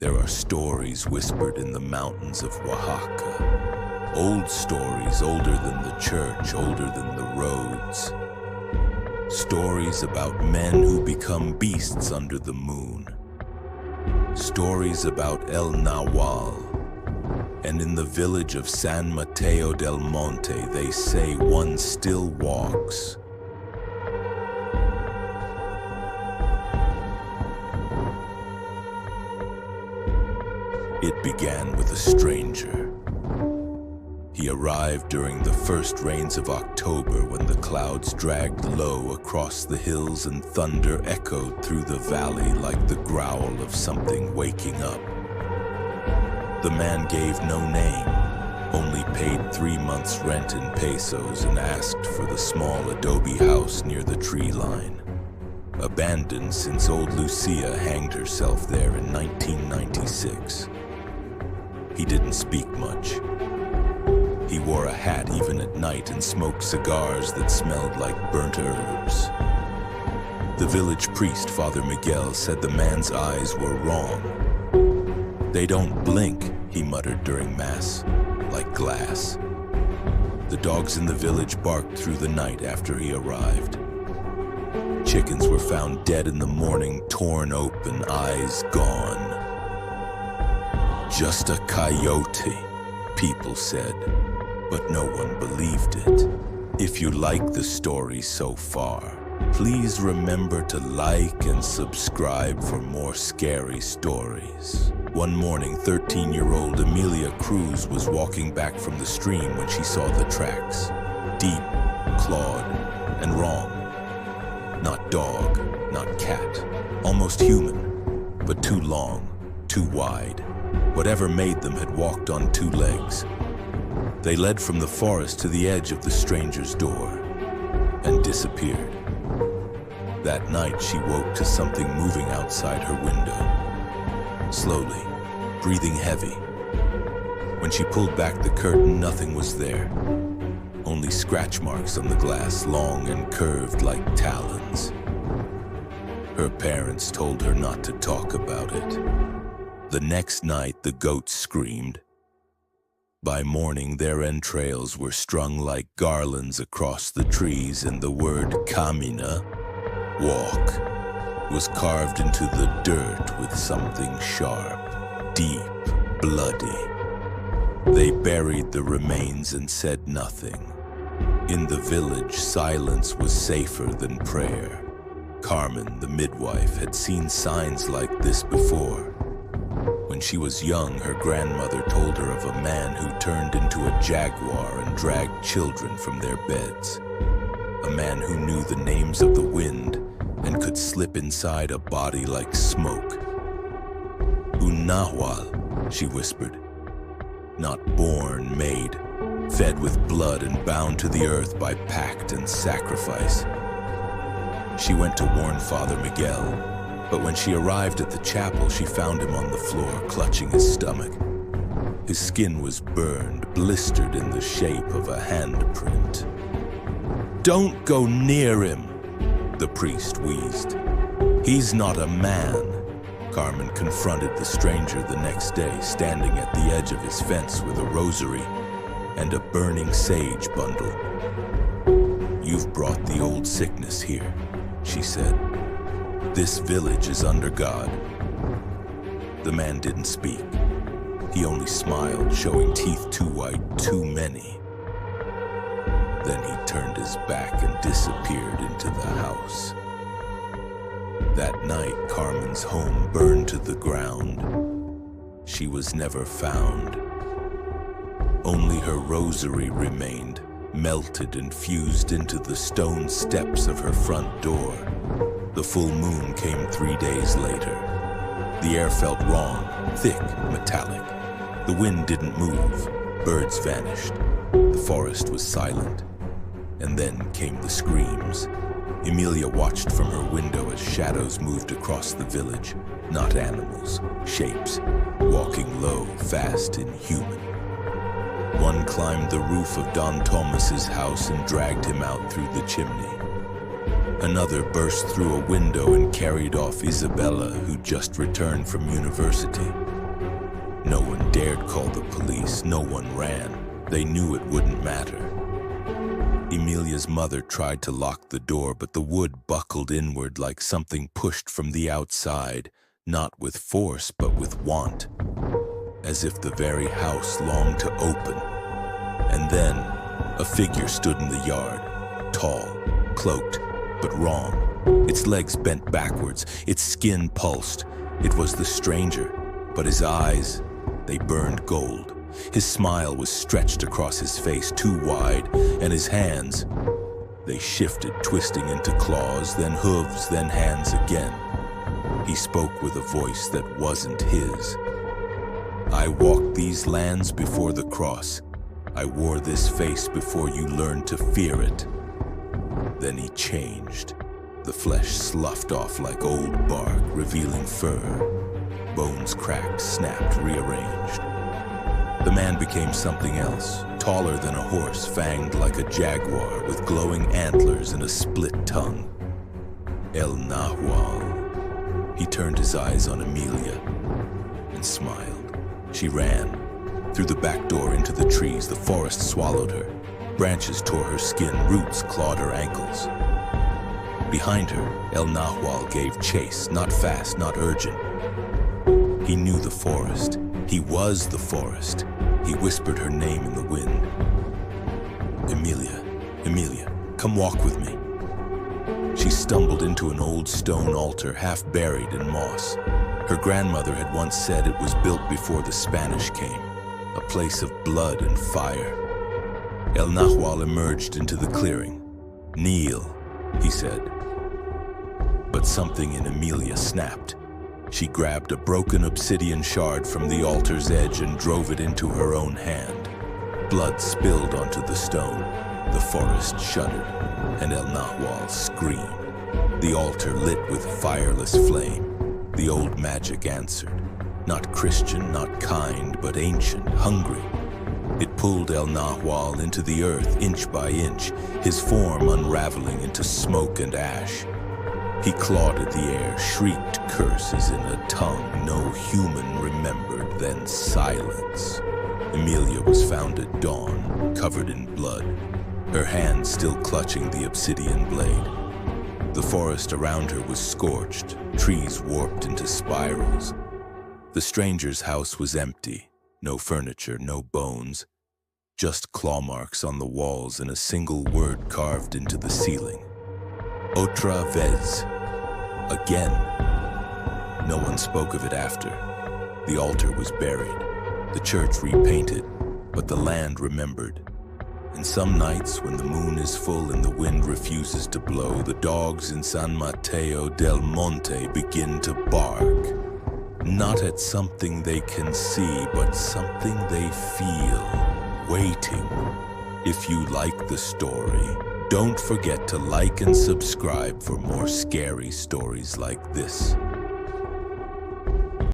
There are stories whispered in the mountains of Oaxaca. Old stories, older than the church, older than the roads. Stories about men who become beasts under the moon. Stories about El Nahual. And in the village of San Mateo del Monte, they say one still walks. It began with a stranger. He arrived during the first rains of October when the clouds dragged low across the hills and thunder echoed through the valley like the growl of something waking up. The man gave no name, only paid 3 months' rent in pesos and asked for the small adobe house near the tree line. Abandoned since old Lucia hanged herself there in 1996. He didn't speak much. He wore a hat even at night and smoked cigars that smelled like burnt herbs. The village priest, Father Miguel, said the man's eyes were wrong. "They don't blink," he muttered during Mass, "like glass." The dogs in the village barked through the night after he arrived. Chickens were found dead in the morning, torn open, eyes gone. "Just a coyote," people said, but no one believed it. If you like the story so far, please remember to like and subscribe for more scary stories. One morning, 13-year-old Emilia Cruz was walking back from the stream when she saw the tracks. Deep, clawed, and wrong. Not dog, not cat. Almost human, but too long, too wide. Whatever made them had walked on 2 legs. They led from the forest to the edge of the stranger's door and disappeared. That night, she woke to something moving outside her window. Slowly, breathing heavy. When she pulled back the curtain, nothing was there. Only scratch marks on the glass, long and curved like talons. Her parents told her not to talk about it. The next night, the goats screamed. By morning, their entrails were strung like garlands across the trees, and the word camina, walk, was carved into the dirt with something sharp, deep, bloody. They buried the remains and said nothing. In the village, silence was safer than prayer. Carmen, the midwife, had seen signs like this before. When she was young, her grandmother told her of a man who turned into a jaguar and dragged children from their beds. A man who knew the names of the wind and could slip inside a body like smoke. "Un Nahual," she whispered. Not born, made, fed with blood and bound to the earth by pact and sacrifice. She went to warn Father Miguel, but when she arrived at the chapel, she found him on the floor, clutching his stomach. His skin was burned, blistered in the shape of a handprint. "Don't go near him," the priest wheezed. "He's not a man." Carmen confronted the stranger the next day, standing at the edge of his fence with a rosary and a burning sage bundle. "You've brought the old sickness here," she said. "This village is under God." The man didn't speak. He only smiled, showing teeth too white, too many. Then he turned his back and disappeared into the house. That night, Carmen's home burned to the ground. She was never found. Only her rosary remained, melted and fused into the stone steps of her front door. The full moon came 3 days later. The air felt wrong, thick, metallic. The wind didn't move. Birds vanished. The forest was silent. And then came the screams. Emilia watched from her window as shadows moved across the village. Not animals, shapes, walking low, fast, and human. One climbed the roof of Don Thomas's house and dragged him out through the chimney. Another burst through a window and carried off Isabella, who just returned from university. No one dared call the police. No one ran. They knew it wouldn't matter. Emilia's mother tried to lock the door, but the wood buckled inward like something pushed from the outside, not with force, but with want, as if the very house longed to open. And then a figure stood in the yard, tall, cloaked, but wrong. Its legs bent backwards, its skin pulsed. It was the stranger, but his eyes, they burned gold. His smile was stretched across his face too wide, and his hands, they shifted, twisting into claws, then hooves, then hands again. He spoke with a voice that wasn't his. I walked these lands before the cross. I wore this face before you learned to fear it. Then he changed. The flesh sloughed off like old bark, revealing fur. Bones cracked, snapped, rearranged. The man became something else, taller than a horse, fanged like a jaguar, with glowing antlers and a split tongue. El Nahual. He turned his eyes on Emilia and smiled. She ran. Through the back door into the trees, the forest swallowed her. Branches tore her skin, roots clawed her ankles. Behind her, El Nahual gave chase, not fast, not urgent. He knew the forest. He was the forest. He whispered her name in the wind. Emilia, Emilia, come walk with me. She stumbled into an old stone altar half buried in moss. Her grandmother had once said it was built before the Spanish came, a place of blood and fire. El Nahual emerged into the clearing. Kneel, he said. But something in Emilia snapped. She grabbed a broken obsidian shard from the altar's edge and drove it into her own hand. Blood spilled onto the stone. The forest shuddered, and El Nahual screamed. The altar lit with fireless flame. The old magic answered. Not Christian, not kind, but ancient, hungry. It pulled El Nahual into the earth inch by inch, his form unraveling into smoke and ash. He clawed at the air, shrieked curses in a tongue no human remembered, then silence. Emilia was found at dawn, covered in blood, her hand still clutching the obsidian blade. The forest around her was scorched, trees warped into spirals. The stranger's house was empty, no furniture, no bones, just claw marks on the walls and a single word carved into the ceiling. Otra vez. Again. No one spoke of it after. The altar was buried, the church repainted, but the land remembered. And some nights, when the moon is full and the wind refuses to blow, the dogs in San Mateo del Monte begin to bark. Not at something they can see, but something they feel, waiting. If you like the story, don't forget to like and subscribe for more scary stories like this.